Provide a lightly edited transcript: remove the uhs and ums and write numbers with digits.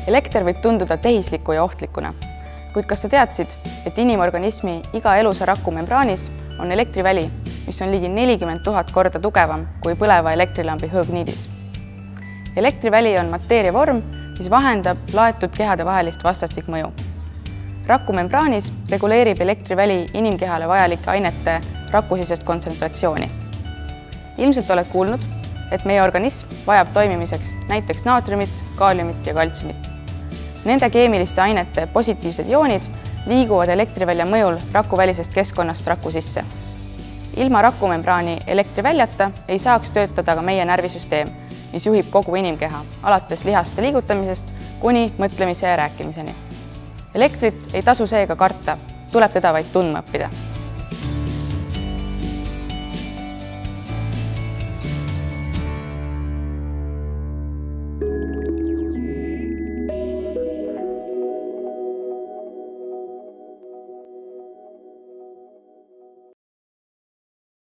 Elekter võib tunduda tehisliku ja ohtlikuna, kuid kas sa teadsid, et inimorganismi iga elusa raku membraanis on elektriväli, mis on ligi 40 000 korda tugevam kui põleva elektrilambi hõõgniidis. Elektriväli on mateeria vorm, mis vahendab laetud kehade vahelist vastastikmõju. Raku membraanis reguleerib elektriväli inimkehale vajalike ainete rakusisest kontsentratsiooni. Ilmselt oled kuulnud, et meie organism vajab toimimiseks näiteks naatriumit, kaaliumit ja kaltsiumit. Nende keemiliste ainete positiivsed ioonid liiguvad elektrivälja mõjul rakuvälisest keskkonnast raku sisse. Ilma rakumembraani elektriväljata ei saaks töötada ka meie närvisüsteem, mis juhib kogu inimkeha, alates lihaste liigutamisest kuni mõtlemise ja rääkimiseni. Elektrit ei tasu seega karta, tuleb teda vaid tundma õppida.